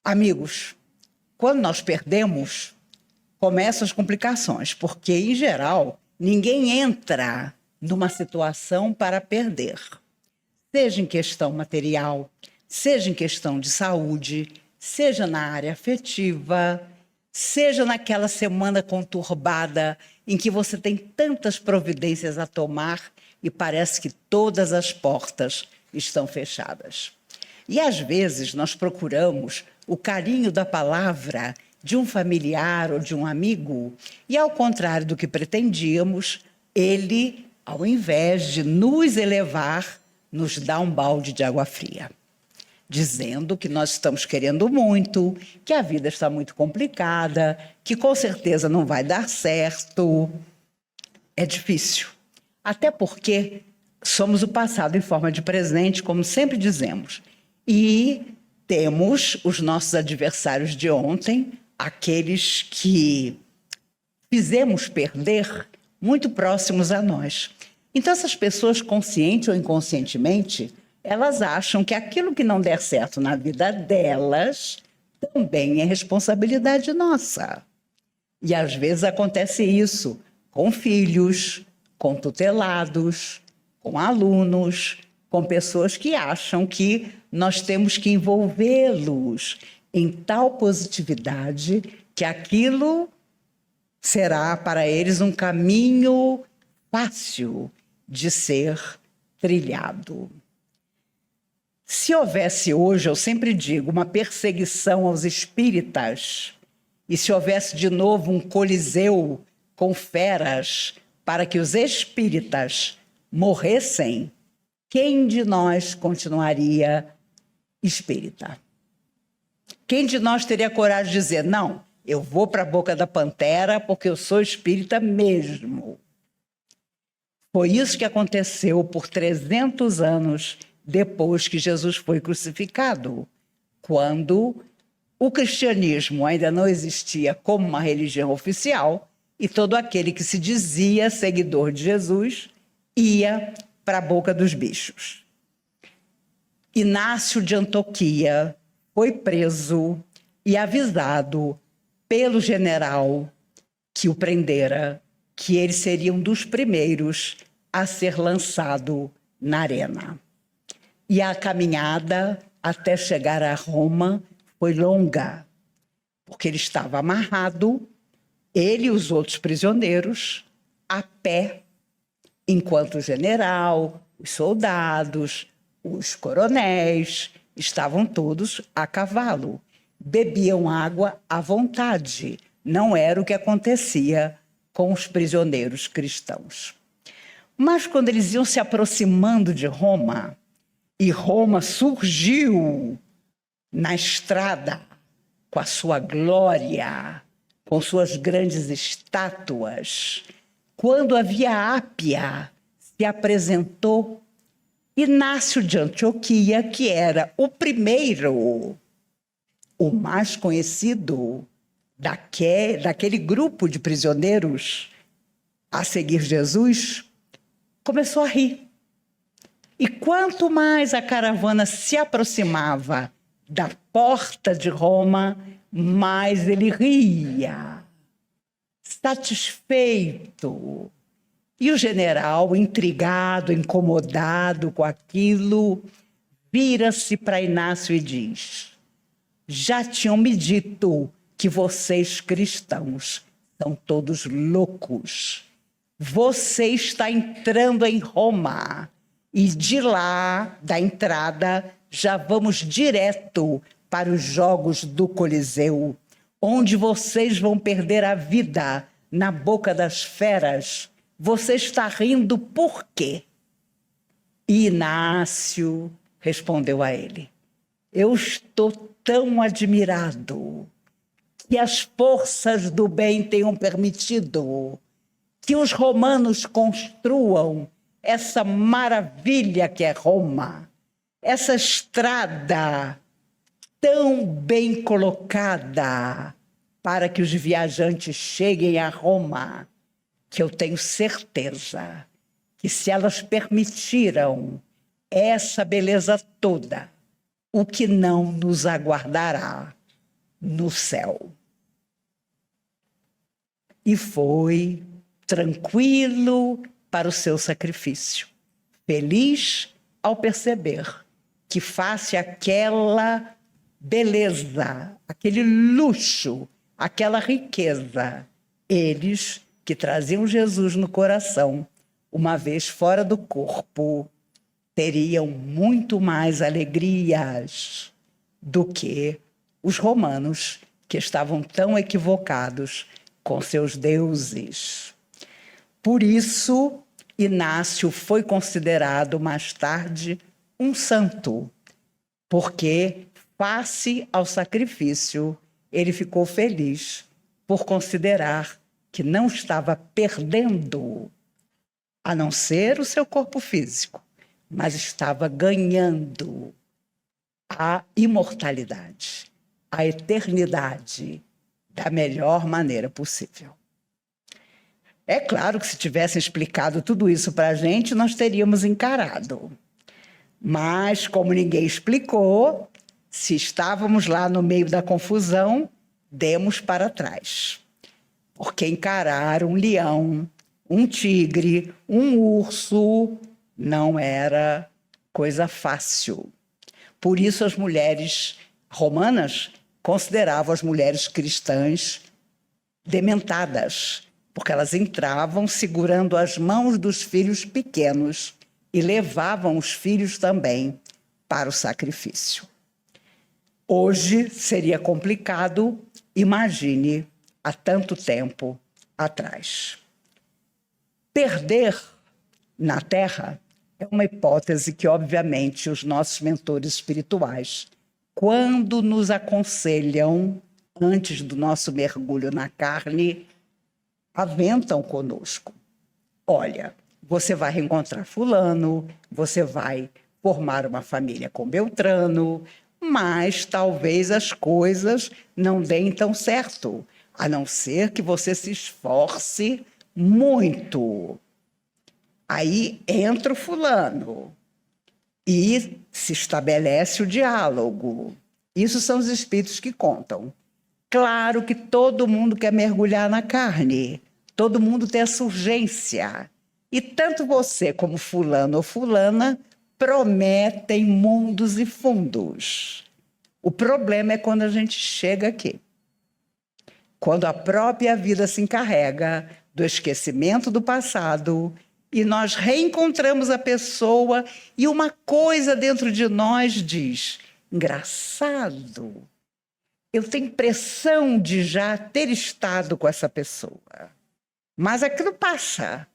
Amigos, quando nós perdemos, começam as complicações, porque, em geral, ninguém entra numa situação para perder. Seja em questão material, seja em questão de saúde, seja na área afetiva, seja naquela semana conturbada em que você tem tantas providências a tomar e parece que todas as portas estão fechadas. E às vezes nós procuramos o carinho da palavra de um familiar ou de um amigo e, ao contrário do que pretendíamos, ele, ao invés de nos elevar, nos dá um balde de água fria, dizendo que nós estamos querendo muito, que a vida está muito complicada, que com certeza não vai dar certo. É difícil, até porque somos o passado em forma de presente, como sempre dizemos, e temos os nossos adversários de ontem, aqueles que fizemos perder, muito próximos a nós. Então, essas pessoas, consciente ou inconscientemente, elas acham que aquilo que não der certo na vida delas também é responsabilidade nossa. E às vezes acontece isso com filhos, com tutelados, com alunos, com pessoas que acham que nós temos que envolvê-los em tal positividade que aquilo será para eles um caminho fácil de ser trilhado. Se houvesse hoje, eu sempre digo, uma perseguição aos espíritas, e se houvesse de novo um coliseu com feras para que os espíritas morressem, quem de nós continuaria espírita? Quem de nós teria coragem de dizer, não, eu vou para a boca da pantera porque eu sou espírita mesmo? Foi isso que aconteceu por 300 anos depois que Jesus foi crucificado, quando o cristianismo ainda não existia como uma religião oficial e todo aquele que se dizia seguidor de Jesus ia para a boca dos bichos. Inácio de Antioquia foi preso e avisado pelo general que o prendera que ele seria um dos primeiros a ser lançado na arena. E a caminhada até chegar a Roma foi longa, porque ele estava amarrado, ele e os outros prisioneiros, a pé, enquanto o general, os soldados, os coronéis estavam todos a cavalo. Bebiam água à vontade. Não era o que acontecia com os prisioneiros cristãos. Mas quando eles iam se aproximando de Roma, e Roma surgiu na estrada com a sua glória, com suas grandes estátuas, quando a Via Ápia se apresentou, Inácio de Antioquia, que era o primeiro, o mais conhecido daquele grupo de prisioneiros a seguir Jesus, começou a rir. E quanto mais a caravana se aproximava da porta de Roma, mais ele ria, satisfeito. E o general, intrigado, incomodado com aquilo, vira-se para Inácio e diz: já tinham me dito que vocês cristãos são todos loucos. Você está entrando em Roma e de lá, da entrada, já vamos direto para os Jogos do Coliseu, onde vocês vão perder a vida na boca das feras. Você está rindo por quê? E Inácio respondeu a ele: eu estou tão admirado que as forças do bem tenham permitido que os romanos construam essa maravilha que é Roma, essa estrada tão bem colocada para que os viajantes cheguem a Roma, que eu tenho certeza que se elas permitiram essa beleza toda, o que não nos aguardará no céu. E foi tranquilo para o seu sacrifício, feliz ao perceber que face àquela beleza, aquele luxo, aquela riqueza, eles que traziam Jesus no coração, uma vez fora do corpo, teriam muito mais alegrias do que os romanos, que estavam tão equivocados com seus deuses. Por isso, Inácio foi considerado mais tarde um santo, porque, face ao sacrifício, ele ficou feliz por considerar que não estava perdendo, a não ser o seu corpo físico, mas estava ganhando a imortalidade, a eternidade, da melhor maneira possível. É claro que se tivessem explicado tudo isso para a gente, nós teríamos encarado. Mas, como ninguém explicou, se estávamos lá no meio da confusão, demos para trás. Porque encarar um leão, um tigre, um urso, não era coisa fácil. Por isso as mulheres romanas consideravam as mulheres cristãs dementadas, porque elas entravam segurando as mãos dos filhos pequenos e levavam os filhos também para o sacrifício. Hoje seria complicado, imagine, há tanto tempo atrás. Perder na Terra é uma hipótese que, obviamente, os nossos mentores espirituais, quando nos aconselham antes do nosso mergulho na carne, aventam conosco. Olha, você vai reencontrar fulano, você vai formar uma família com Beltrano, mas talvez as coisas não deem tão certo, a não ser que você se esforce muito. Aí entra o fulano e se estabelece o diálogo. Isso são os espíritos que contam. Claro que todo mundo quer mergulhar na carne, todo mundo tem essa urgência. E tanto você como fulano ou fulana prometem mundos e fundos. O problema é quando a gente chega aqui. Quando a própria vida se encarrega do esquecimento do passado e nós reencontramos a pessoa e uma coisa dentro de nós diz: engraçado, eu tenho impressão de já ter estado com essa pessoa. Mas aquilo passa,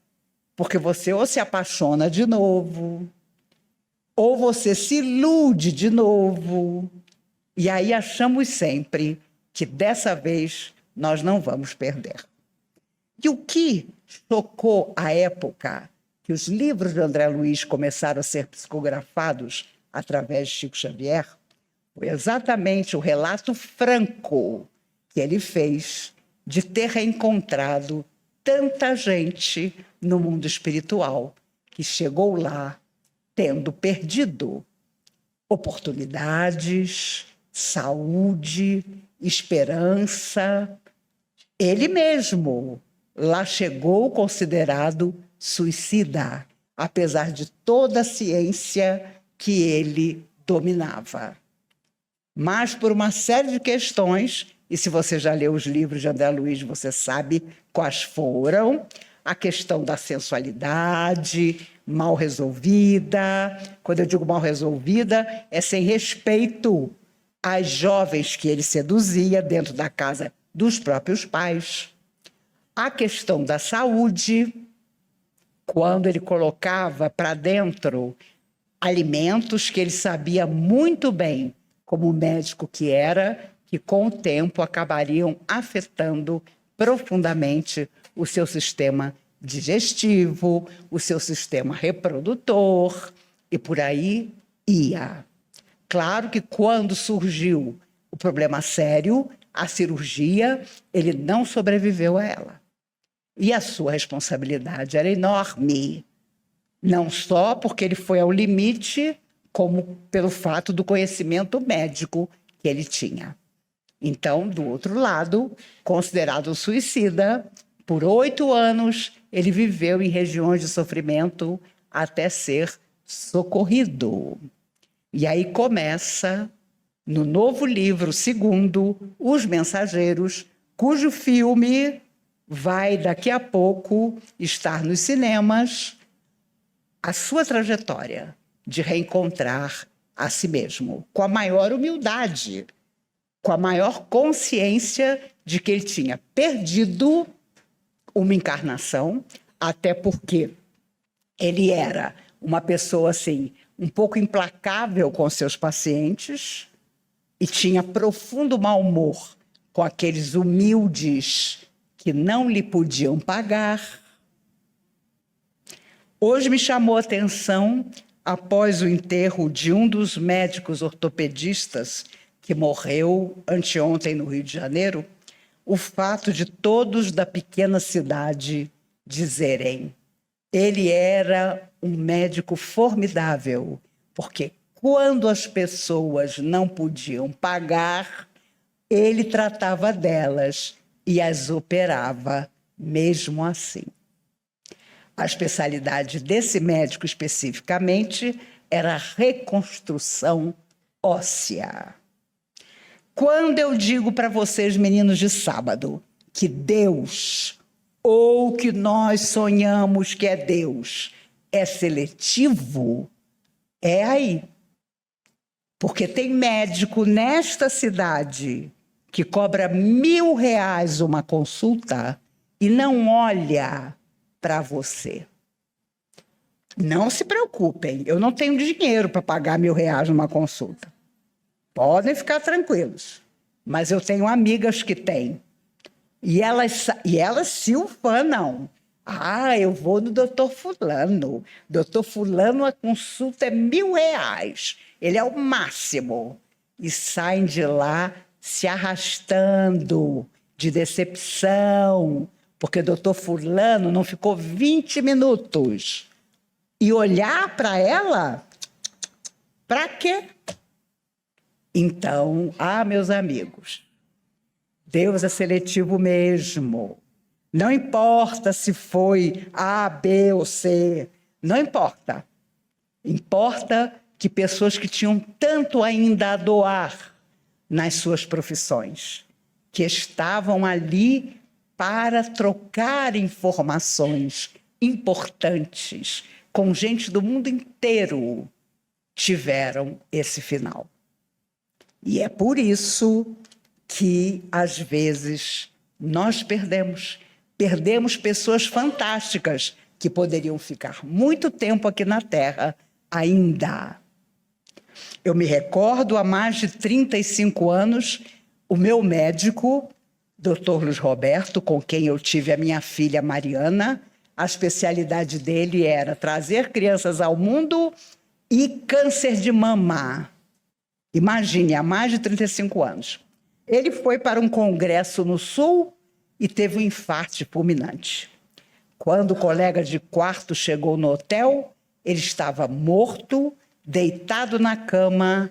porque você ou se apaixona de novo, ou você se ilude de novo, e aí achamos sempre que dessa vez nós não vamos perder. E o que chocou a época que os livros de André Luiz começaram a ser psicografados através de Chico Xavier foi exatamente o relato franco que ele fez de ter reencontrado tanta gente no mundo espiritual que chegou lá tendo perdido oportunidades, saúde, esperança. Ele mesmo lá chegou considerado suicida, apesar de toda a ciência que ele dominava. Mas por uma série de questões, e se você já leu os livros de André Luiz, você sabe quais foram: a questão da sensualidade mal resolvida. Quando eu digo mal resolvida, é sem respeito às jovens que ele seduzia dentro da casa dos próprios pais. A questão da saúde, quando ele colocava para dentro alimentos que ele sabia muito bem, como médico que era, que com o tempo acabariam afetando profundamente o seu sistema digestivo, o seu sistema reprodutor, e por aí ia. Claro que quando surgiu o problema sério, a cirurgia, ele não sobreviveu a ela. E a sua responsabilidade era enorme, não só porque ele foi ao limite, como pelo fato do conhecimento médico que ele tinha. Então, do outro lado, considerado um suicida, por 8 anos ele viveu em regiões de sofrimento até ser socorrido. E aí começa, no novo livro, segundo, Os Mensageiros, cujo filme vai, daqui a pouco, estar nos cinemas, a sua trajetória de reencontrar a si mesmo, com a maior humildade, com a maior consciência de que ele tinha perdido uma encarnação, até porque ele era uma pessoa assim, um pouco implacável com seus pacientes e tinha profundo mau humor com aqueles humildes que não lhe podiam pagar. Hoje me chamou a atenção, após o enterro de um dos médicos ortopedistas que morreu anteontem no Rio de Janeiro, o fato de todos da pequena cidade dizerem: ele era um médico formidável, porque quando as pessoas não podiam pagar, ele tratava delas e as operava mesmo assim. A especialidade desse médico especificamente era a reconstrução óssea. Quando eu digo para vocês, meninos de sábado, que Deus, ou que nós sonhamos que é Deus, é seletivo, é aí. Porque tem médico nesta cidade que cobra R$ 1.000 uma consulta e não olha para você. Não se preocupem, eu não tenho dinheiro para pagar R$ 1.000 numa consulta. Podem ficar tranquilos, mas eu tenho amigas que têm. E elas se ufanam. Ah, eu vou no doutor fulano. Doutor fulano, a consulta é R$ 1.000. Ele é o máximo. E saem de lá se arrastando de decepção, porque doutor fulano não ficou 20 minutos. E olhar para ela, para quê? Então, meus amigos, Deus é seletivo mesmo. Não importa se foi A, B ou C, não importa. Importa que pessoas que tinham tanto ainda a doar nas suas profissões, que estavam ali para trocar informações importantes com gente do mundo inteiro, tiveram esse final. E é por isso que, às vezes, nós perdemos pessoas fantásticas que poderiam ficar muito tempo aqui na Terra ainda. Eu me recordo, há mais de 35 anos, o meu médico, Dr. Luiz Roberto, com quem eu tive a minha filha Mariana, a especialidade dele era trazer crianças ao mundo e câncer de mama. Imagine, há mais de 35 anos. Ele foi para um congresso no Sul e teve um infarto fulminante. Quando o colega de quarto chegou no hotel, ele estava morto, deitado na cama,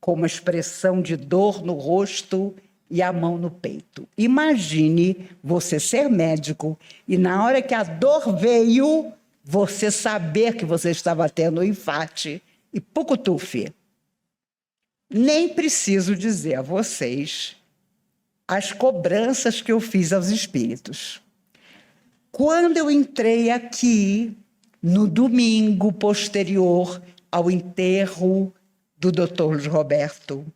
com uma expressão de dor no rosto e a mão no peito. Imagine você ser médico e, na hora que a dor veio, você saber que você estava tendo um infarto e pucutufe. Nem preciso dizer a vocês as cobranças que eu fiz aos espíritos. Quando eu entrei aqui, no domingo posterior ao enterro do Dr. Luiz Roberto,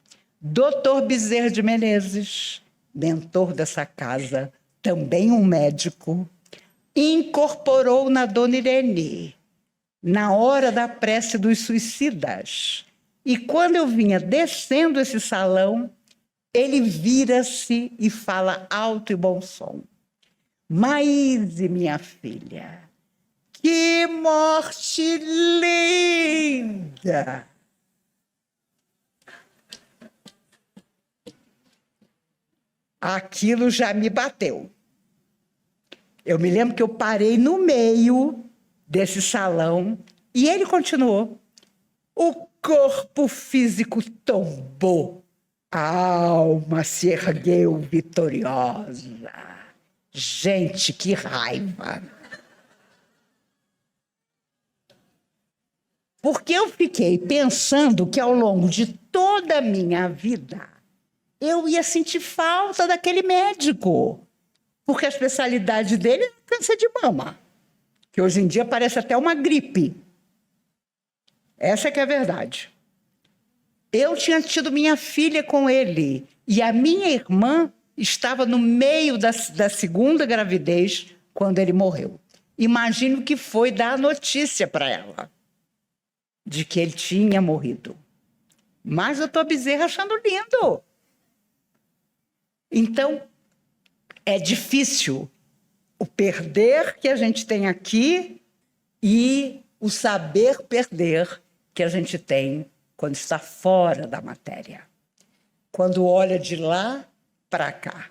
Dr. Bezerra de Menezes, mentor dessa casa, também um médico, incorporou na Dona Irene, na hora da prece dos suicidas. E quando eu vinha descendo esse salão, ele vira-se e fala alto e bom som: Maíse, minha filha, que morte linda! Aquilo já me bateu. Eu me lembro que eu parei no meio desse salão e ele continuou. O corpo físico tombou, A alma se ergueu vitoriosa. Gente, que raiva! Porque eu fiquei pensando que ao longo de toda a minha vida eu ia sentir falta daquele médico, porque a especialidade dele é câncer de mama, que hoje em dia parece até uma gripe. Essa que é a verdade. Eu tinha tido minha filha com ele e a minha irmã estava no meio da segunda gravidez quando ele morreu. Imagino que foi dar a notícia para ela de que ele tinha morrido. Mas eu estou Bezerra achando lindo. Então, é difícil o perder que a gente tem aqui e o saber perder que a gente tem quando está fora da matéria. Quando olha de lá para cá.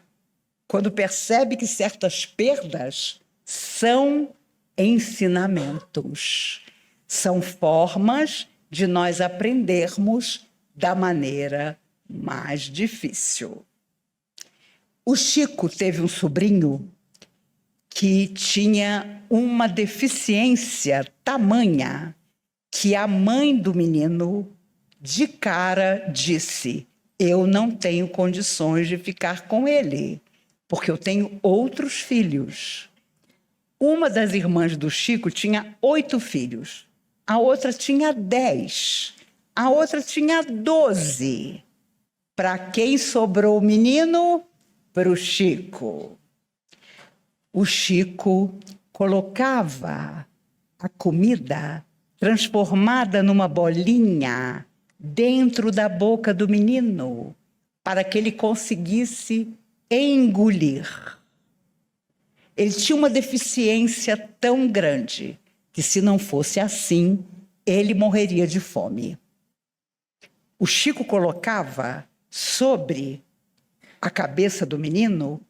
Quando percebe que certas perdas são ensinamentos. São formas de nós aprendermos da maneira mais difícil. O Chico teve um sobrinho que tinha uma deficiência tamanha que a mãe do menino, de cara, disse: eu não tenho condições de ficar com ele, porque eu tenho outros filhos. Uma das irmãs do Chico tinha 8 filhos, a outra tinha 10, a outra tinha 12. Para quem sobrou o menino? Para o Chico. O Chico colocava a comida transformada numa bolinha dentro da boca do menino para que ele conseguisse engolir. Ele tinha uma deficiência tão grande que, se não fosse assim, ele morreria de fome. O Chico colocava sobre a cabeça do menino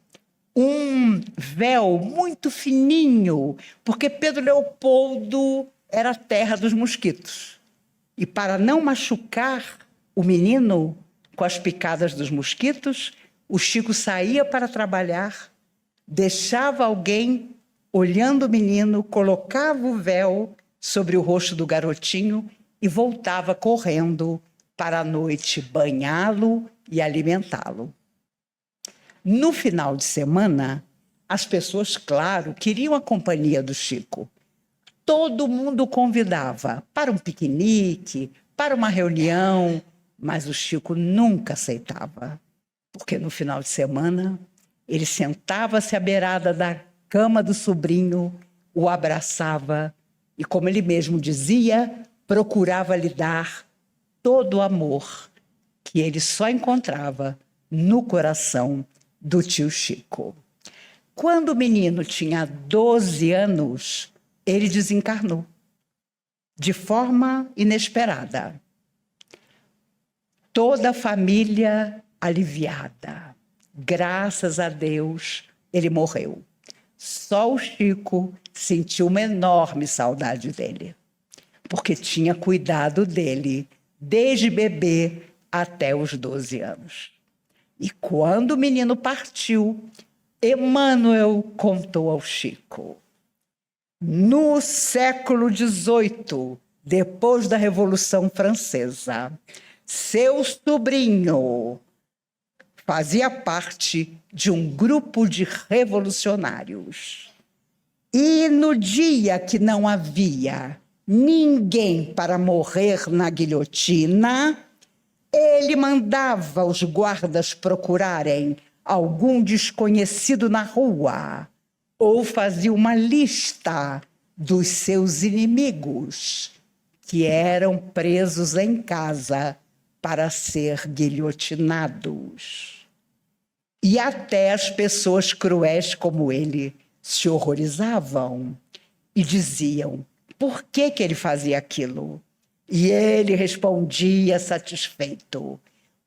um véu muito fininho, porque Pedro Leopoldo era a terra dos mosquitos. E para não machucar o menino com as picadas dos mosquitos, o Chico saía para trabalhar, deixava alguém olhando o menino, colocava o véu sobre o rosto do garotinho e voltava correndo para a noite banhá-lo e alimentá-lo. No final de semana, as pessoas, claro, queriam a companhia do Chico. Todo mundo convidava para um piquenique, para uma reunião, mas o Chico nunca aceitava, porque no final de semana ele sentava-se à beirada da cama do sobrinho, o abraçava e, como ele mesmo dizia, procurava lhe dar todo o amor que ele só encontrava no coração do tio Chico. Quando o menino tinha 12 anos, ele desencarnou de forma inesperada. Toda a família aliviada. Graças a Deus, ele morreu. Só o Chico sentiu uma enorme saudade dele, porque tinha cuidado dele desde bebê até os 12 anos. E quando o menino partiu, Emmanuel contou ao Chico: no século XVIII, depois da Revolução Francesa, seu sobrinho fazia parte de um grupo de revolucionários. E no dia que não havia ninguém para morrer na guilhotina, ele mandava os guardas procurarem algum desconhecido na rua ou fazia uma lista dos seus inimigos que eram presos em casa para ser guilhotinados. E até as pessoas cruéis como ele se horrorizavam e diziam: por que ele fazia aquilo? E ele respondia satisfeito: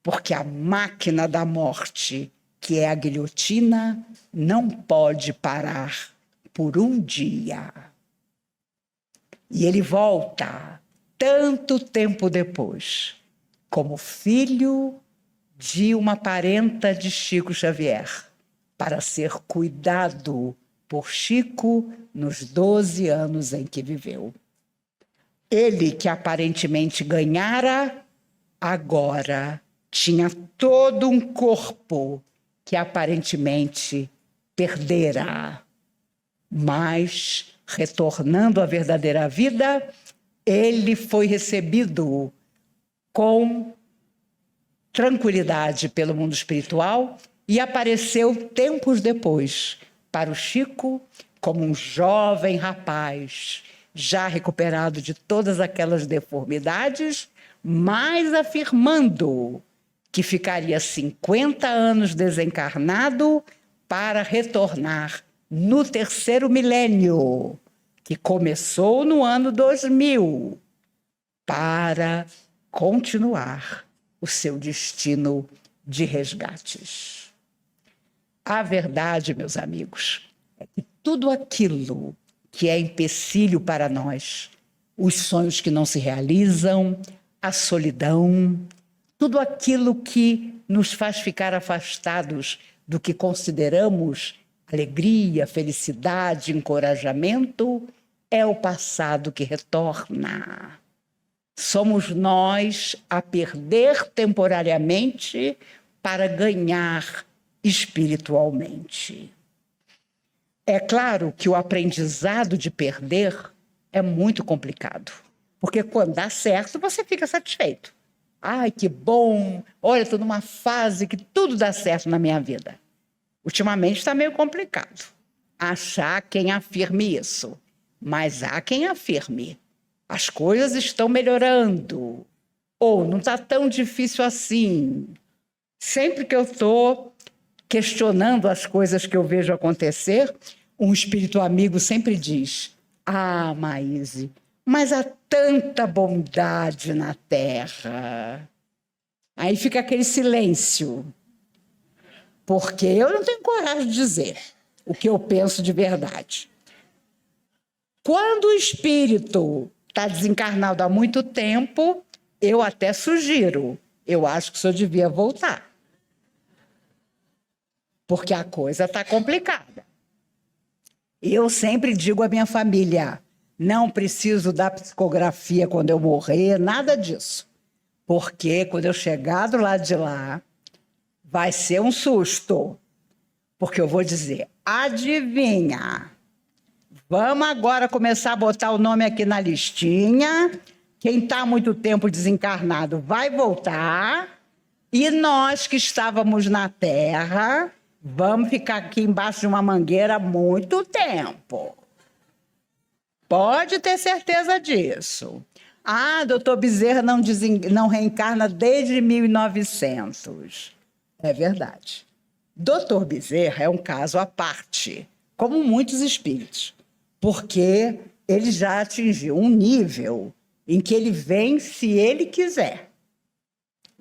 porque a máquina da morte, que é a guilhotina, não pode parar por um dia. E ele volta, tanto tempo depois, como filho de uma parenta de Chico Xavier, para ser cuidado por Chico nos 12 anos em que viveu. Ele, que aparentemente ganhara, agora tinha todo um corpo que aparentemente perdera. Mas, retornando à verdadeira vida, ele foi recebido com tranquilidade pelo mundo espiritual e apareceu tempos depois para o Chico como um jovem rapaz, já recuperado de todas aquelas deformidades, mas afirmando que ficaria 50 anos desencarnado para retornar no terceiro milênio, que começou no ano 2000, para continuar o seu destino de resgates. A verdade, meus amigos, é que tudo aquilo que é empecilho para nós, os sonhos que não se realizam, a solidão, tudo aquilo que nos faz ficar afastados do que consideramos alegria, felicidade, encorajamento, é o passado que retorna. Somos nós a perder temporariamente para ganhar espiritualmente. É claro que o aprendizado de perder é muito complicado, porque quando dá certo, você fica satisfeito. Ai, que bom! Olha, estou numa fase que tudo dá certo na minha vida. Ultimamente está meio complicado achar quem afirme isso, mas há quem afirme. As coisas estão melhorando, ou não está tão difícil assim. Sempre que eu estou questionando as coisas que eu vejo acontecer, um espírito amigo sempre diz: ah, Maíse, mas há tanta bondade na Terra. Aí fica aquele silêncio, porque eu não tenho coragem de dizer o que eu penso de verdade. Quando o espírito está desencarnado há muito tempo, eu até sugiro, eu acho que o senhor devia voltar, porque a coisa está complicada. Eu sempre digo à minha família, não preciso dar psicografia quando eu morrer, nada disso, porque quando eu chegar do lado de lá, vai ser um susto, porque eu vou dizer, adivinha, vamos agora começar a botar o nome aqui na listinha, quem está há muito tempo desencarnado vai voltar, e nós que estávamos na Terra, vamos ficar aqui embaixo de uma mangueira há muito tempo. Pode ter certeza disso. Ah, doutor Bezerra não reencarna desde 1900. É verdade. Doutor Bezerra é um caso à parte, como muitos espíritos, porque ele já atingiu um nível em que ele vem se ele quiser.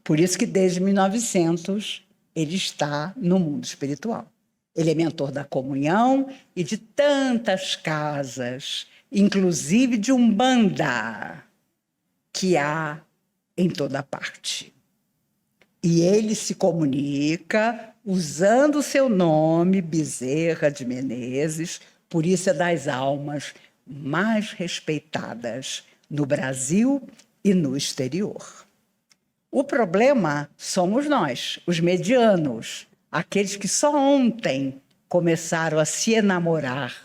Por isso que desde 1900 ele está no mundo espiritual. Ele é mentor da comunhão e de tantas casas, inclusive de Umbanda, que há em toda parte. E ele se comunica usando o seu nome, Bezerra de Menezes, por isso é das almas mais respeitadas no Brasil e no exterior. O problema somos nós, os medianos, aqueles que só ontem começaram a se enamorar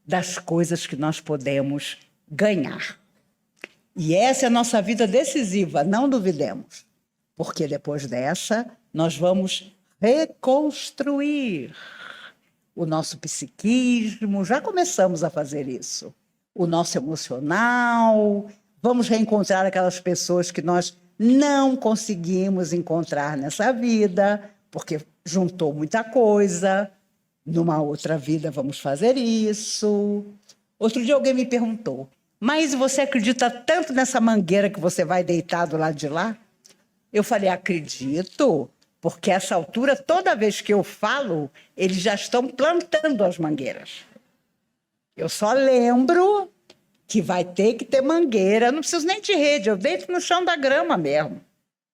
das coisas que nós podemos ganhar. E essa é a nossa vida decisiva, não duvidemos, porque depois dessa nós vamos reconstruir o nosso psiquismo, já começamos a fazer isso, o nosso emocional, vamos reencontrar aquelas pessoas que nós não conseguimos encontrar nessa vida, porque juntou muita coisa, numa outra vida vamos fazer isso. Outro dia alguém me perguntou, mas você acredita tanto nessa mangueira que você vai deitar do lado de lá? Eu falei, acredito, porque a essa altura, toda vez que eu falo, eles já estão plantando as mangueiras. Eu só lembro que vai ter que ter mangueira, não preciso nem de rede, eu deito no chão da grama mesmo,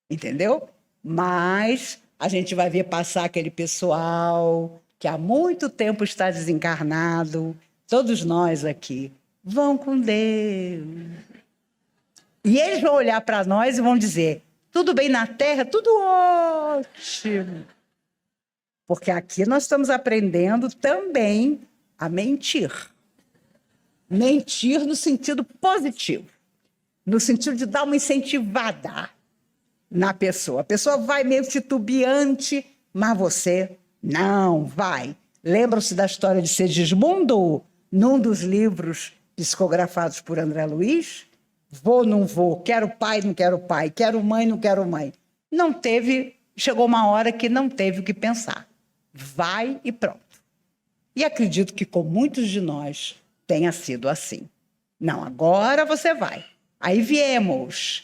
entendeu? Mas a gente vai ver passar aquele pessoal que há muito tempo está desencarnado, todos nós aqui, vão com Deus. E eles vão olhar para nós e vão dizer, tudo bem na Terra? Tudo ótimo. Porque aqui nós estamos aprendendo também a mentir. Mentir no sentido positivo, no sentido de dar uma incentivada na pessoa. A pessoa vai meio titubeante, mas você não vai. Lembram-se da história de Segismundo, num dos livros psicografados por André Luiz? Vou, não vou, quero pai, não quero pai, quero mãe, não quero mãe. Não teve, chegou uma hora que não teve o que pensar. Vai e pronto. E acredito que com muitos de nós tenha sido assim. Não, agora você vai. Aí viemos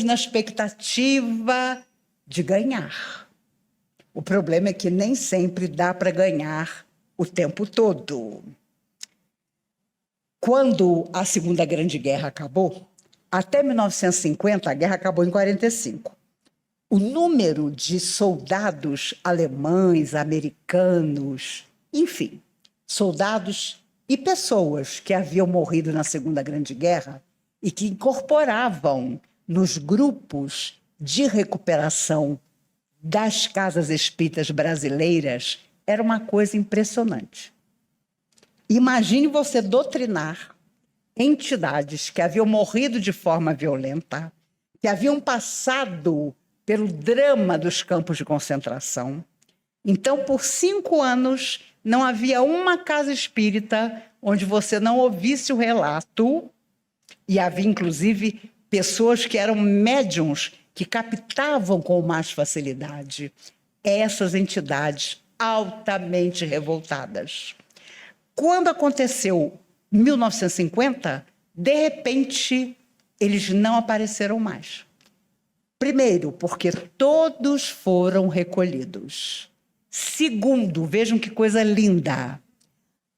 na expectativa de ganhar. O problema é que nem sempre dá para ganhar o tempo todo. Quando a Segunda Grande Guerra acabou, até 1950, a guerra acabou em 45. O número de soldados alemães, americanos, enfim, soldados e pessoas que haviam morrido na Segunda Grande Guerra e que incorporavam nos grupos de recuperação das casas espíritas brasileiras era uma coisa impressionante. Imagine você doutrinar entidades que haviam morrido de forma violenta, que haviam passado pelo drama dos campos de concentração. Então, por 5 anos, não havia uma casa espírita onde você não ouvisse o relato, e havia, inclusive, pessoas que eram médiums que captavam com mais facilidade essas entidades altamente revoltadas. Quando aconteceu 1950, de repente, eles não apareceram mais. Primeiro, porque todos foram recolhidos. Segundo, vejam que coisa linda.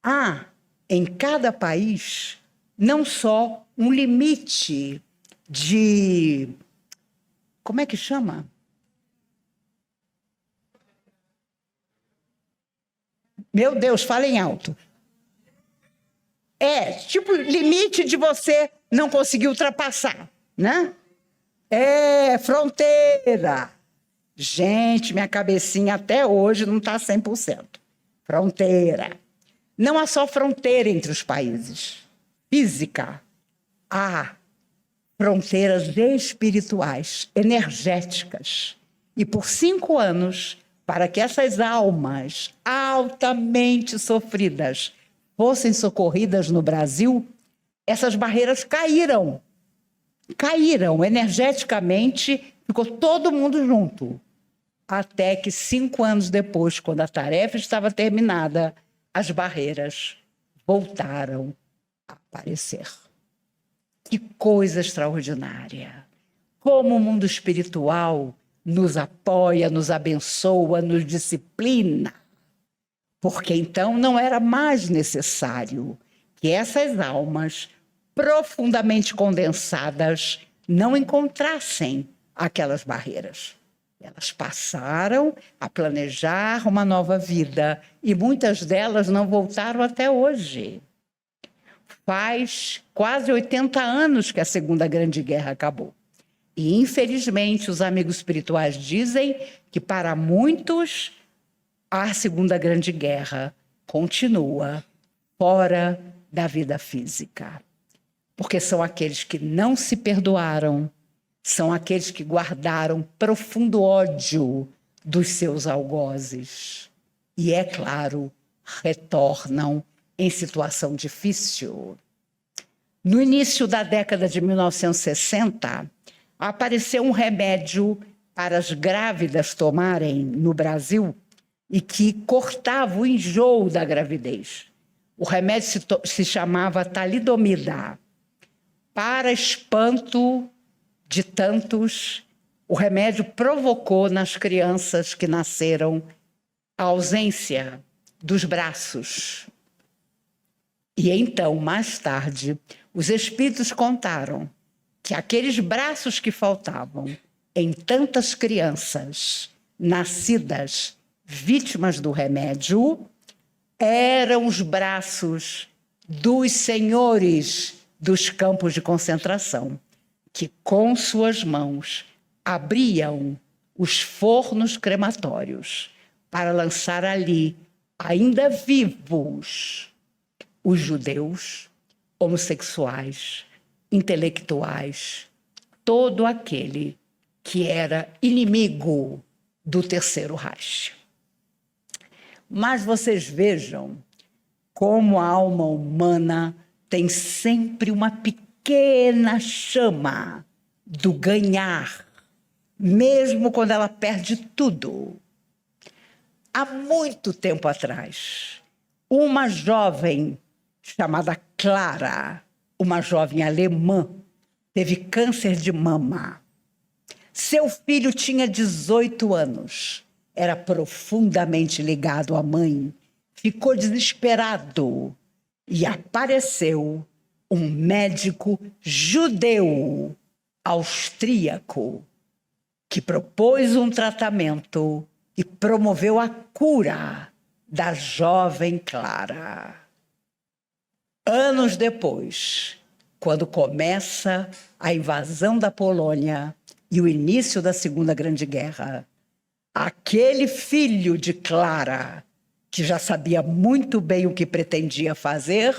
Há em cada país não só um limite de... Como é que chama? Meu Deus, falem alto. É, tipo, limite de você não conseguir ultrapassar, né? É, fronteira. Gente, minha cabecinha até hoje não está 100%. Fronteira. Não há só fronteira entre os países. Física. Há fronteiras espirituais, energéticas. E por 5 anos, para que essas almas altamente sofridas fossem socorridas no Brasil, essas barreiras caíram. Caíram energeticamente, ficou todo mundo junto. Até que 5 anos depois, quando a tarefa estava terminada, as barreiras voltaram a aparecer. Que coisa extraordinária! Como o mundo espiritual nos apoia, nos abençoa, nos disciplina. Porque então não era mais necessário que essas almas profundamente condensadas não encontrassem aquelas barreiras. Elas passaram a planejar uma nova vida e muitas delas não voltaram até hoje. Faz quase 80 anos que a Segunda Grande Guerra acabou. E, infelizmente, os amigos espirituais dizem que, para muitos, a Segunda Grande Guerra continua fora da vida física. Porque são aqueles que não se perdoaram, são aqueles que guardaram profundo ódio dos seus algozes. E, é claro, retornam em situação difícil. No início da década de 1960, apareceu um remédio para as grávidas tomarem no Brasil e que cortava o enjoo da gravidez. O remédio se chamava talidomida. Para espanto de tantos, o remédio provocou nas crianças que nasceram a ausência dos braços. E então, mais tarde, os espíritos contaram que aqueles braços que faltavam em tantas crianças nascidas vítimas do remédio, eram os braços dos senhores dos campos de concentração, que com suas mãos abriam os fornos crematórios para lançar ali, ainda vivos, os judeus, homossexuais, intelectuais, todo aquele que era inimigo do Terceiro Reich. Mas vocês vejam como a alma humana tem sempre uma pequena chama do ganhar, mesmo quando ela perde tudo. Há muito tempo atrás, uma jovem chamada Clara, uma jovem alemã, teve câncer de mama. Seu filho tinha 18 anos, era profundamente ligado à mãe, ficou desesperado e apareceu um médico judeu austríaco que propôs um tratamento e promoveu a cura da jovem Clara. Anos depois, quando começa a invasão da Polônia e o início da Segunda Grande Guerra, aquele filho de Clara, que já sabia muito bem o que pretendia fazer,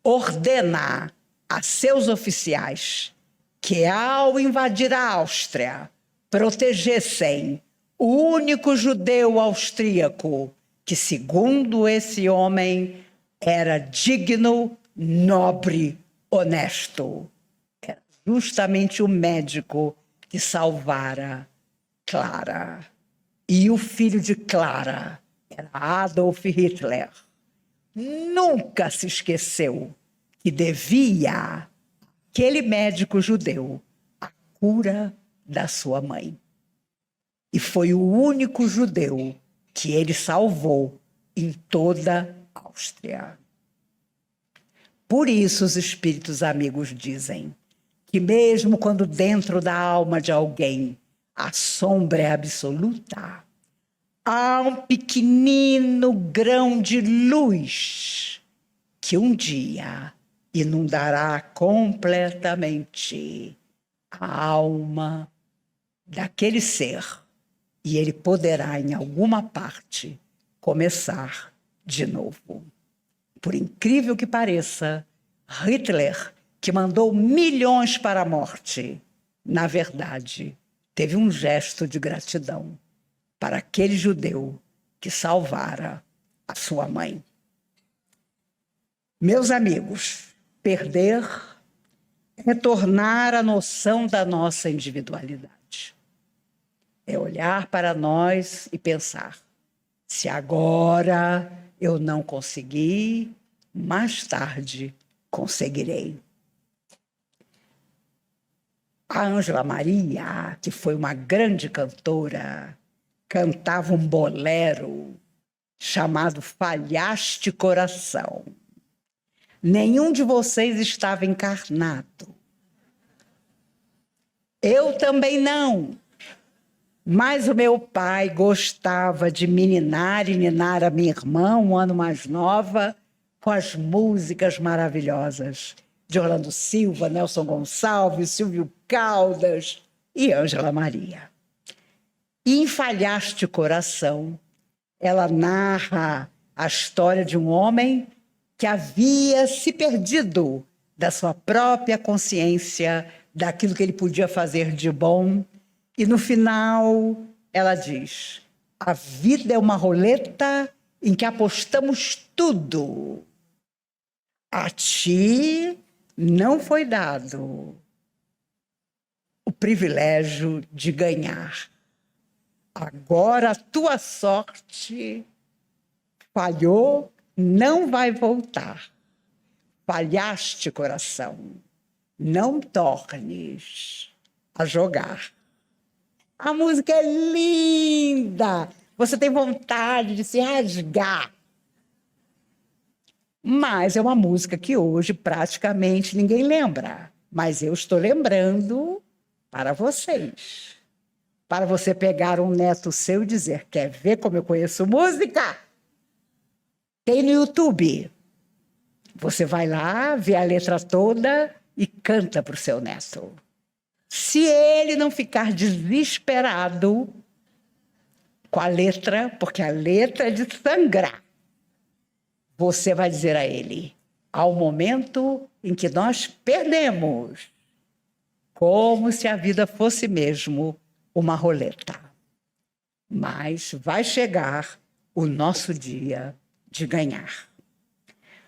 ordena a seus oficiais que, ao invadir a Áustria, protegessem o único judeu austríaco que, segundo esse homem, era digno, nobre, honesto. Era justamente o médico que salvara Clara. E o filho de Clara era Adolf Hitler. Nunca se esqueceu que devia àquele médico judeu a cura da sua mãe. E foi o único judeu que ele salvou em toda a Áustria. Por isso os espíritos amigos dizem que mesmo quando dentro da alma de alguém a sombra é absoluta, há um pequenino grão de luz que um dia inundará completamente a alma daquele ser e ele poderá, em alguma parte, começar de novo. Por incrível que pareça, Hitler, que mandou milhões para a morte, na verdade, teve um gesto de gratidão para aquele judeu que salvara a sua mãe. Meus amigos, perder é tornar a noção da nossa individualidade. É olhar para nós e pensar, se agora eu não consegui, mais tarde conseguirei. A Ângela Maria, que foi uma grande cantora, cantava um bolero chamado Falhaste Coração. Nenhum de vocês estava encarnado. Eu também não. Mas o meu pai gostava de meninar e ninar a minha irmã, um ano mais nova, com as músicas maravilhosas de Orlando Silva, Nelson Gonçalves, Silvio Caldas e Ângela Maria. E em Falhaste Coração, ela narra a história de um homem que havia se perdido da sua própria consciência, daquilo que ele podia fazer de bom. E no final, ela diz, a vida é uma roleta em que apostamos tudo. A ti não foi dado o privilégio de ganhar. Agora a tua sorte falhou, não vai voltar. Falhaste, coração. Não tornes a jogar. A música é linda. Você tem vontade de se rasgar. Mas é uma música que hoje praticamente ninguém lembra. Mas eu estou lembrando para vocês. para você pegar um neto seu e dizer: quer ver como eu conheço música? Tem no YouTube. Você vai lá, vê a letra toda e canta para o seu neto. Se ele não ficar desesperado com a letra, porque a letra é de sangrar, você vai dizer a ele: ao momento em que nós perdemos, como se a vida fosse mesmo uma roleta. Mas vai chegar o nosso dia de ganhar.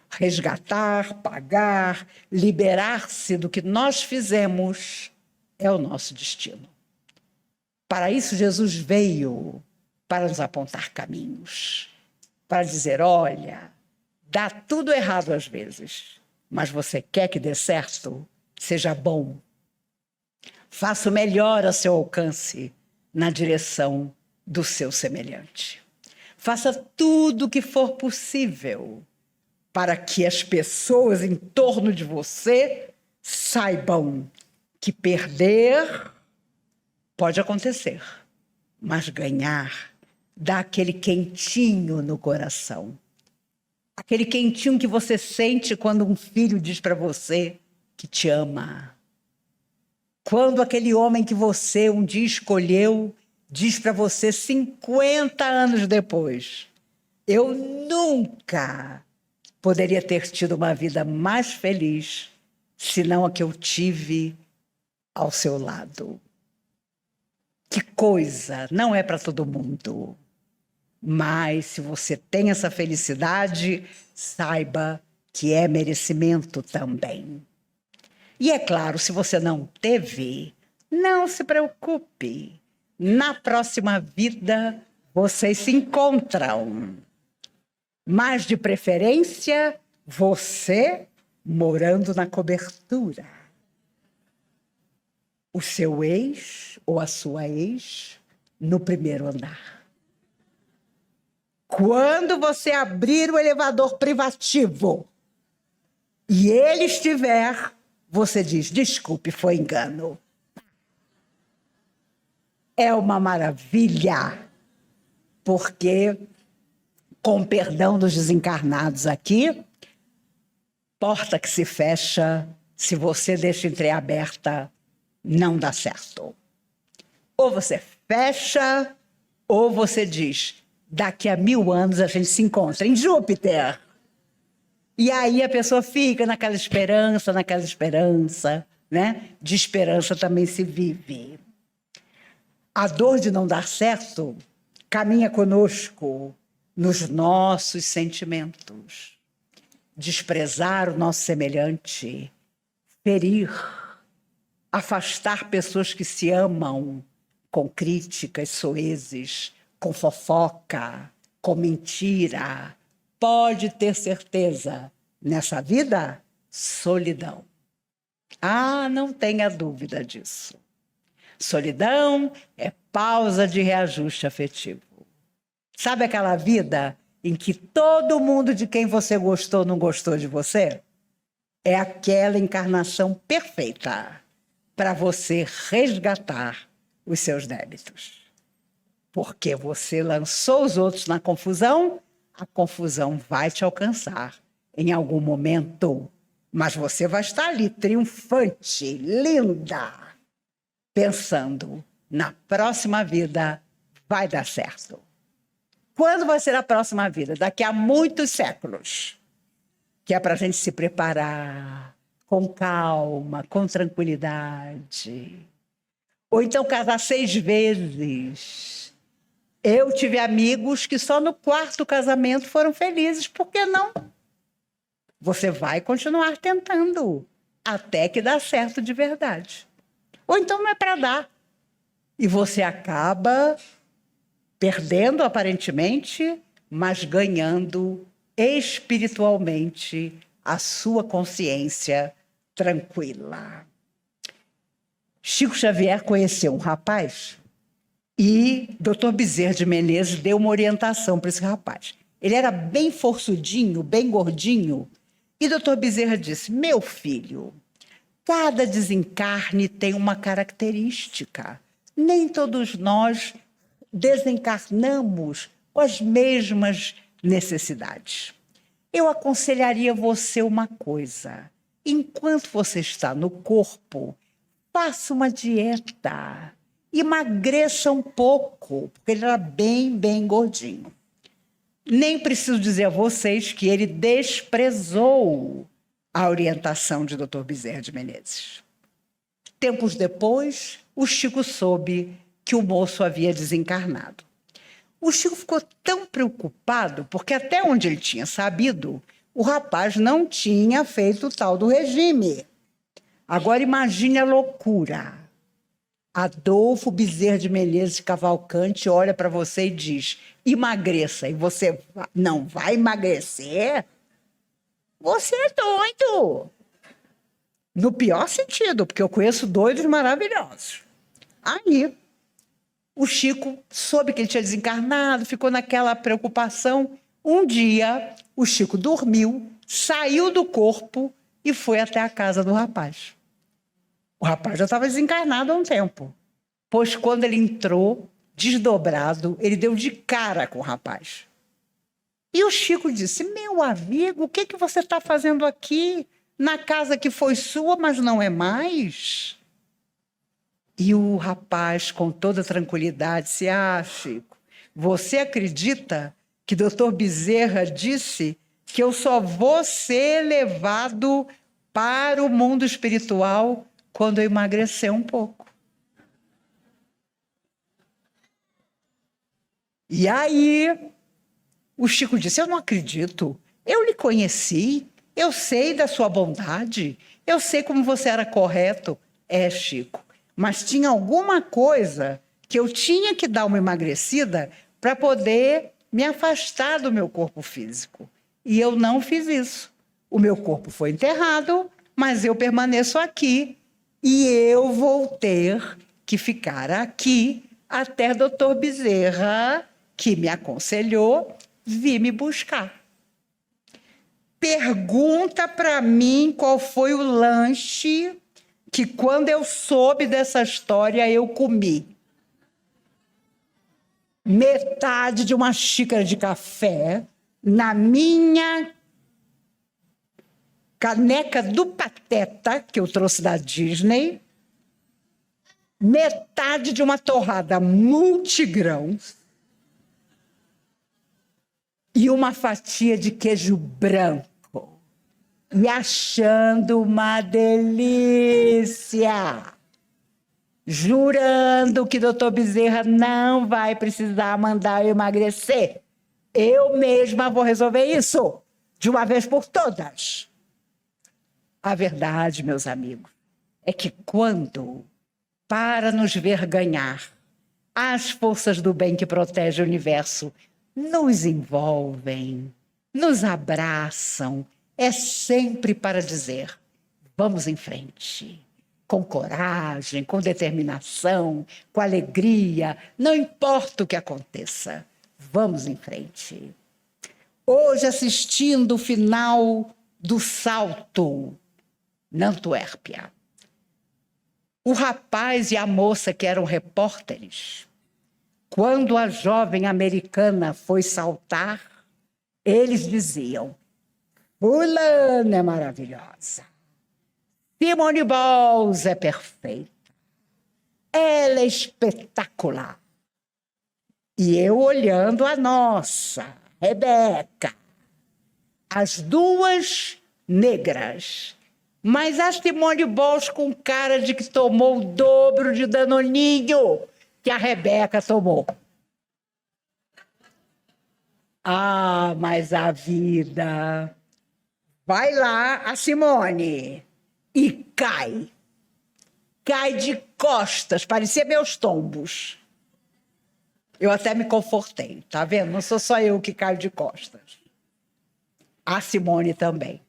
Resgatar, pagar, liberar-se do que nós fizemos é o nosso destino. Para isso, Jesus veio para nos apontar caminhos, para dizer: olha, dá tudo errado às vezes, mas você quer que dê certo? Seja bom. Faça o melhor a seu alcance na direção do seu semelhante. Faça tudo o que for possível para que as pessoas em torno de você saibam que perder pode acontecer, mas ganhar dá aquele quentinho no coração. Aquele quentinho que você sente quando um filho diz para você que te ama. Quando aquele homem que você um dia escolheu diz para você 50 anos depois: eu nunca poderia ter tido uma vida mais feliz senão a que eu tive ao seu lado. Que coisa, não é para todo mundo. Mas se você tem essa felicidade, saiba que é merecimento também. E é claro, se você não teve, não se preocupe. Na próxima vida, vocês se encontram. Mas, de preferência, você morando na cobertura. O seu ex ou a sua ex no primeiro andar. Quando você abrir o elevador privativo e ele estiver, você diz: desculpe, foi engano. É uma maravilha, porque, com perdão dos desencarnados aqui, porta que se fecha, se você deixa entreaberta, não dá certo. Ou você fecha, ou você diz: daqui a 1000 anos a gente se encontra em Júpiter. E aí a pessoa fica naquela esperança, né? De esperança também se vive. A dor de não dar certo caminha conosco nos nossos sentimentos. Desprezar o nosso semelhante, ferir, afastar pessoas que se amam com críticas soezes, com fofoca, com mentira. Pode ter certeza, nessa vida, solidão. Ah, não tenha dúvida disso. Solidão é pausa de reajuste afetivo. Sabe aquela vida em que todo mundo de quem você gostou não gostou de você? É aquela encarnação perfeita para você resgatar os seus débitos. Porque você lançou os outros na confusão, a confusão vai te alcançar em algum momento. Mas você vai estar ali, triunfante, linda, pensando: na próxima vida vai dar certo. Quando vai ser a próxima vida? Daqui a muitos séculos. Que é para a gente se preparar com calma, com tranquilidade. Ou então casar 6 vezes. Eu tive amigos que só no 4º casamento foram felizes. Por que não? Você vai continuar tentando até que dá certo de verdade. Ou então não é para dar. E você acaba perdendo aparentemente, mas ganhando espiritualmente a sua consciência tranquila. Chico Xavier conheceu um rapaz e Dr. Bezerra de Menezes deu uma orientação para esse rapaz. Ele era bem forçudinho, bem gordinho, e Dr. Bezerra disse: meu filho, cada desencarne tem uma característica. nem todos nós desencarnamos com as mesmas necessidades. Eu aconselharia você uma coisa: enquanto você está no corpo, faça uma dieta, emagreça um pouco, porque ele era bem gordinho. Nem preciso dizer a vocês que ele desprezou a orientação de Dr. Bezerra de Menezes. Tempos depois, o Chico soube que o moço havia desencarnado. O Chico ficou tão preocupado, porque até onde ele tinha sabido, o rapaz não tinha feito o tal do regime. Agora imagine a loucura. Adolfo Bezerra de Menezes Cavalcante olha para você e diz: emagreça. E você não vai emagrecer? Você é doido. No pior sentido, porque eu conheço doidos maravilhosos. Aí, o Chico soube que ele tinha desencarnado, ficou naquela preocupação. Um dia, o Chico dormiu, saiu do corpo e foi até a casa do rapaz. O rapaz já estava desencarnado há um tempo, pois quando ele entrou, desdobrado, ele deu de cara com o rapaz. E o Chico disse: meu amigo, o que você está fazendo aqui? Na casa que foi sua, mas não é mais? E o rapaz, com toda tranquilidade, disse: ah, Chico, você acredita que Dr. Bezerra disse que eu só vou ser levado para o mundo espiritual quando eu emagrecer um pouco? E aí, o Chico disse: eu não acredito, eu lhe conheci, eu sei da sua bondade, eu sei como você era correto. É, Chico, mas tinha alguma coisa que eu tinha que dar uma emagrecida para poder me afastar do meu corpo físico. E eu não fiz isso. O meu corpo foi enterrado, mas eu permaneço aqui e eu vou ter que ficar aqui até Dr. Bezerra, que me aconselhou, vir me buscar. Pergunta para mim qual foi o lanche que, quando eu soube dessa história, eu comi. Metade de uma xícara de café na minha caneca do Pateta, que eu trouxe da Disney, metade de uma torrada multigrãos e uma fatia de queijo branco. E achando uma delícia. Jurando que Dr. Bezerra não vai precisar mandar eu emagrecer. Eu mesma vou resolver isso, de uma vez por todas. A verdade, meus amigos, é que quando, para nos ver ganhar, as forças do bem que protegem o universo nos envolvem, nos abraçam, é sempre para dizer: vamos em frente. Com coragem, com determinação, com alegria, não importa o que aconteça, vamos em frente. Hoje, assistindo o final do Salto, na Antuérpia, o rapaz e a moça que eram repórteres, quando a jovem americana foi saltar, eles diziam: fulana é maravilhosa, Simone Bowles é perfeita, ela é espetacular. E eu olhando a nossa, Rebeca, as duas negras, mas a Simone Bowles com cara de que tomou o dobro de danoninho que a Rebeca tomou. Ah, mas a vida... Vai lá a Simone e cai. Cai de costas, parecia meus tombos. Eu até me confortei, tá vendo? Não sou só eu que caio de costas. A Simone também.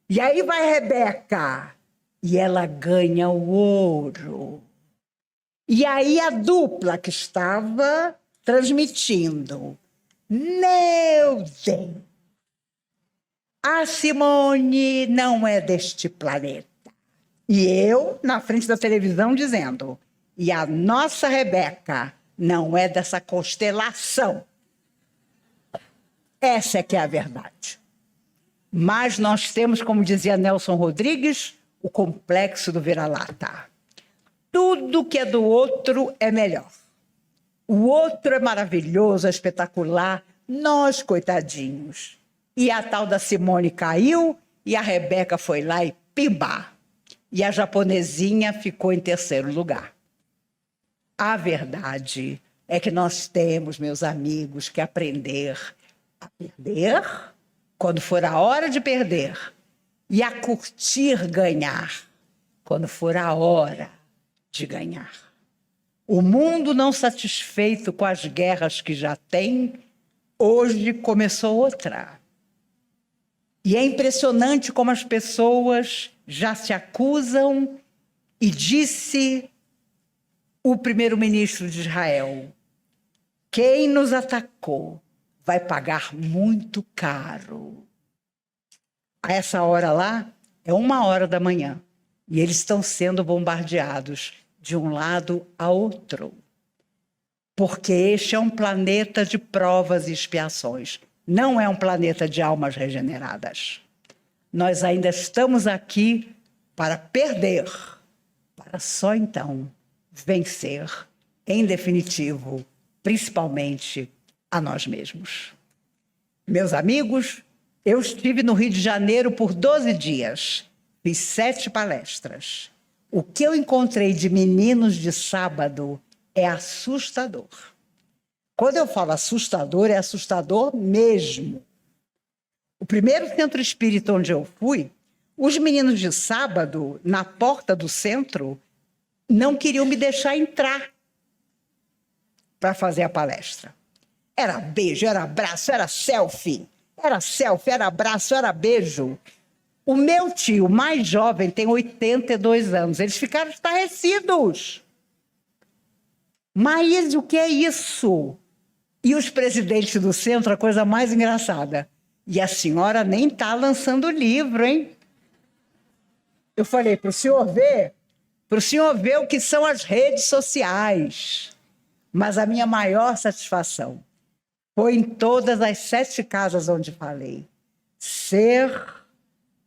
E aí vai a Rebeca e ela ganha o ouro. E aí a dupla que estava transmitindo: meu Deus, a Simone não é deste planeta. E eu, na frente da televisão, dizendo: E a nossa Rebeca não é dessa constelação. Essa é que é a verdade. Mas nós temos, como dizia Nelson Rodrigues, o complexo do vira-lata. Tudo que é do outro é melhor. O outro é maravilhoso, é espetacular. Nós, coitadinhos. E a tal da Simone caiu e a Rebeca foi lá e pimba. E a japonesinha ficou em terceiro lugar. A verdade é que nós temos, meus amigos, que aprender a perder quando for a hora de perder e a curtir ganhar quando for a hora de ganhar. O mundo não satisfeito com as guerras que já tem, hoje começou outra. E é impressionante como as pessoas já se acusam e disse o primeiro-ministro de Israel: quem nos atacou vai pagar muito caro. A essa hora lá, é 1h da manhã, e eles estão sendo bombardeados de um lado a outro. Porque este é um planeta de provas e expiações, não é um planeta de almas regeneradas. Nós ainda estamos aqui para perder, para só então vencer, em definitivo, principalmente a nós mesmos. Meus amigos, eu estive no Rio de Janeiro por 12 dias, fiz 7 palestras. O que eu encontrei de meninos de sábado é assustador. Quando eu falo assustador, é assustador mesmo. O primeiro centro espírita onde eu fui, os meninos de sábado, na porta do centro, não queriam me deixar entrar para fazer a palestra. Era beijo, era abraço, era selfie. Era selfie, era abraço, era beijo. O meu tio mais jovem tem 82 anos. Eles ficaram estarrecidos. Mas o que é isso? E os presidentes do centro, a coisa mais engraçada. E a senhora nem está lançando livro, hein? Eu falei para o senhor ver o que são as redes sociais. Mas a minha maior satisfação foi em todas as 7 casas onde falei, ser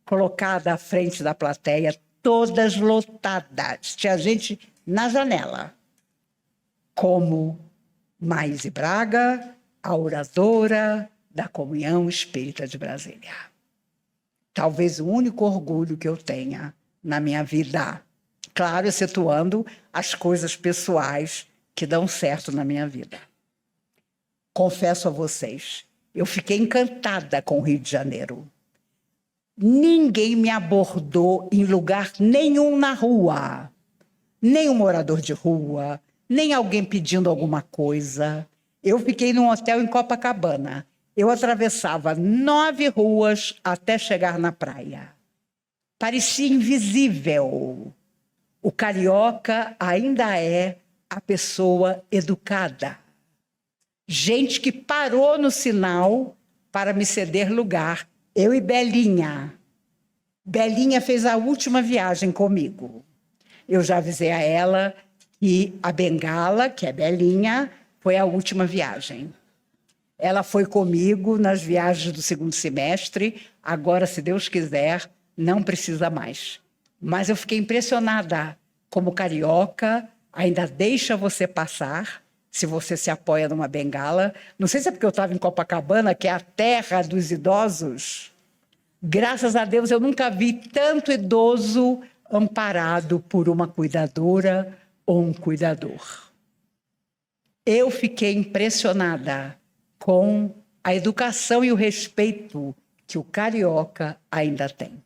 colocada à frente da plateia, todas lotadas. Tinha gente na janela, como Maíse Braga, a oradora da Comunhão Espírita de Brasília. Talvez o único orgulho que eu tenha na minha vida. Claro, excetuando as coisas pessoais que dão certo na minha vida. Confesso a vocês, eu fiquei encantada com o Rio de Janeiro. Ninguém me abordou em lugar nenhum na rua. Nem um morador de rua, nem alguém pedindo alguma coisa. Eu fiquei num hotel em Copacabana. Eu atravessava 9 ruas até chegar na praia. Parecia invisível. O carioca ainda é a pessoa educada. Gente que parou no sinal para me ceder lugar. Eu e Belinha. Belinha fez a última viagem comigo. Eu já avisei a ela que a Bengala, que é Belinha, foi a última viagem. Ela foi comigo nas viagens do 2º semestre. Agora, se Deus quiser, não precisa mais. Mas eu fiquei impressionada como carioca ainda deixa você passar se você se apoia numa bengala. Não sei se é porque eu estava em Copacabana, que é a terra dos idosos. Graças a Deus, eu nunca vi tanto idoso amparado por uma cuidadora ou um cuidador. Eu fiquei impressionada com a educação e o respeito que o carioca ainda tem.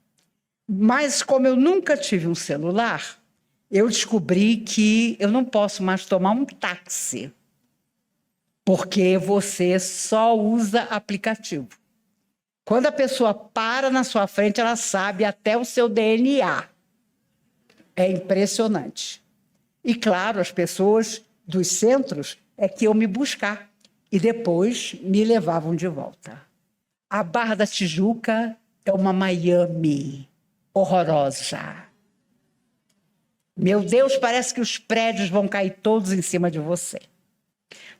Mas, como eu nunca tive um celular, eu descobri que eu não posso mais tomar um táxi, porque você só usa aplicativo. Quando a pessoa para na sua frente, ela sabe até o seu DNA. É impressionante. E, claro, as pessoas dos centros é que iam me buscar e depois me levavam de volta. A Barra da Tijuca é uma Miami horrorosa. Meu Deus, parece que os prédios vão cair todos em cima de você.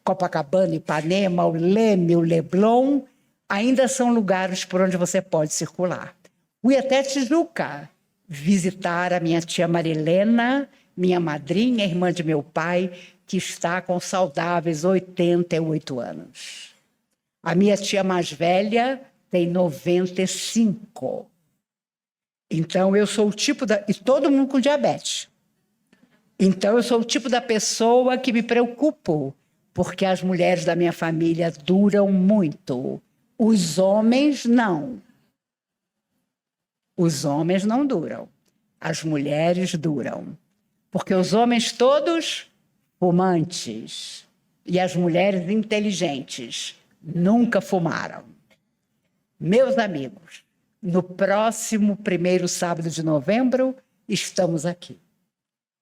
Copacabana, Ipanema, o Leme, o Leblon, ainda são lugares por onde você pode circular. Fui até Tijuca visitar a minha tia Marilena, minha madrinha, irmã de meu pai, que está com saudáveis 88 anos. A minha tia mais velha tem 95. Então, eu sou o tipo da... E todo mundo com diabetes. Então, eu sou o tipo da pessoa que me preocupo, porque as mulheres da minha família duram muito. Os homens, não. Os homens não duram. As mulheres duram. Porque os homens todos fumantes e as mulheres inteligentes nunca fumaram. Meus amigos, no próximo 1º sábado de novembro, estamos aqui.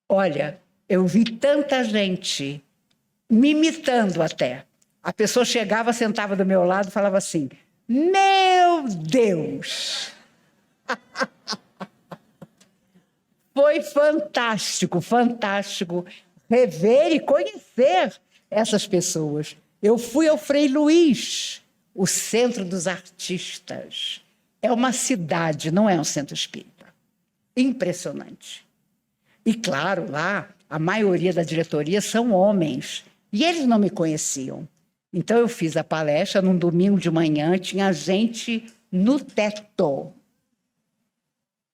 Olha, eu vi tanta gente me imitando até. A pessoa chegava, sentava do meu lado e falava assim, meu Deus! Foi fantástico, fantástico rever e conhecer essas pessoas. Eu fui ao Frei Luís, o Centro dos Artistas. É uma cidade, não é um centro espírita. Impressionante. E, claro, lá, a maioria da diretoria são homens. E eles não me conheciam. Então, eu fiz a palestra num domingo de manhã, tinha gente no teto.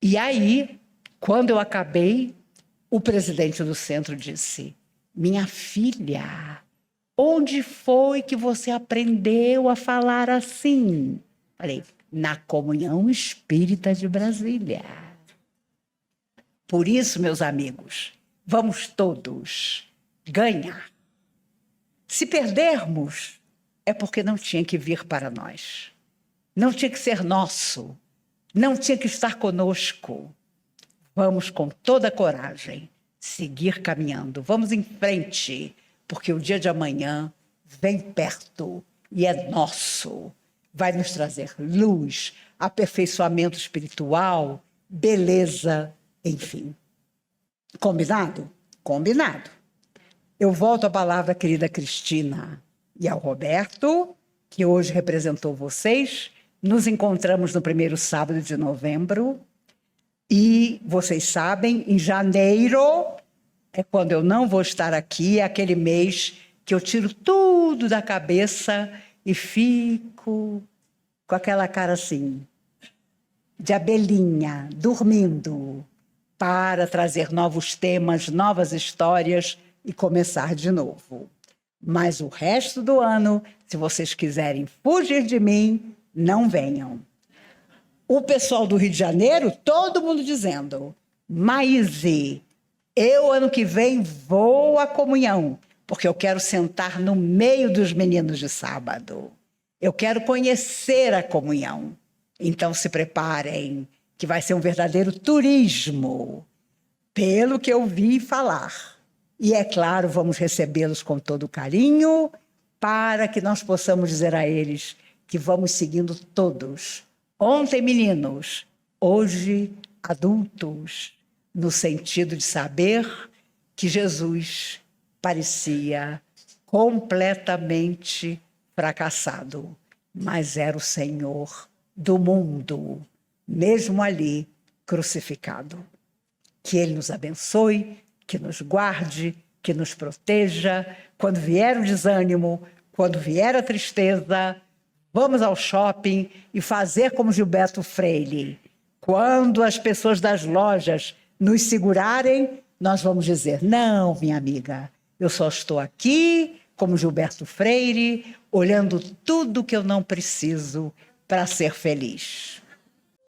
E aí, quando eu acabei, o presidente do centro disse, minha filha, onde foi que você aprendeu a falar assim? Falei, na Comunhão Espírita de Brasília. Por isso, meus amigos, vamos todos ganhar. Se perdermos, é porque não tinha que vir para nós. Não tinha que ser nosso. Não tinha que estar conosco. Vamos com toda a coragem seguir caminhando. Vamos em frente, porque o dia de amanhã vem perto e é nosso. Vai nos trazer luz, aperfeiçoamento espiritual, beleza, enfim. Combinado? Combinado. Eu volto a palavra à querida Cristina e ao Roberto, que hoje representou vocês. Nos encontramos no 1º sábado de novembro. E vocês sabem, em janeiro é quando eu não vou estar aqui, é aquele mês que eu tiro tudo da cabeça e fico com aquela cara assim, de abelhinha, dormindo, para trazer novos temas, novas histórias e começar de novo. Mas o resto do ano, se vocês quiserem fugir de mim, não venham. O pessoal do Rio de Janeiro, todo mundo dizendo, Maíse, eu ano que vem vou à comunhão, porque eu quero sentar no meio dos meninos de sábado. Eu quero conhecer a comunhão. Então se preparem, que vai ser um verdadeiro turismo, pelo que eu vi falar. E é claro, vamos recebê-los com todo carinho, para que nós possamos dizer a eles que vamos seguindo todos. Ontem, meninos, hoje, adultos, no sentido de saber que Jesus parecia completamente fracassado, mas era o Senhor do mundo, mesmo ali crucificado. Que Ele nos abençoe, que nos guarde, que nos proteja. Quando vier o desânimo, quando vier a tristeza, vamos ao shopping e fazer como Gilberto Freire. Quando as pessoas das lojas nos segurarem, nós vamos dizer, não, minha amiga, eu só estou aqui, como Gilberto Freire, olhando tudo que eu não preciso para ser feliz.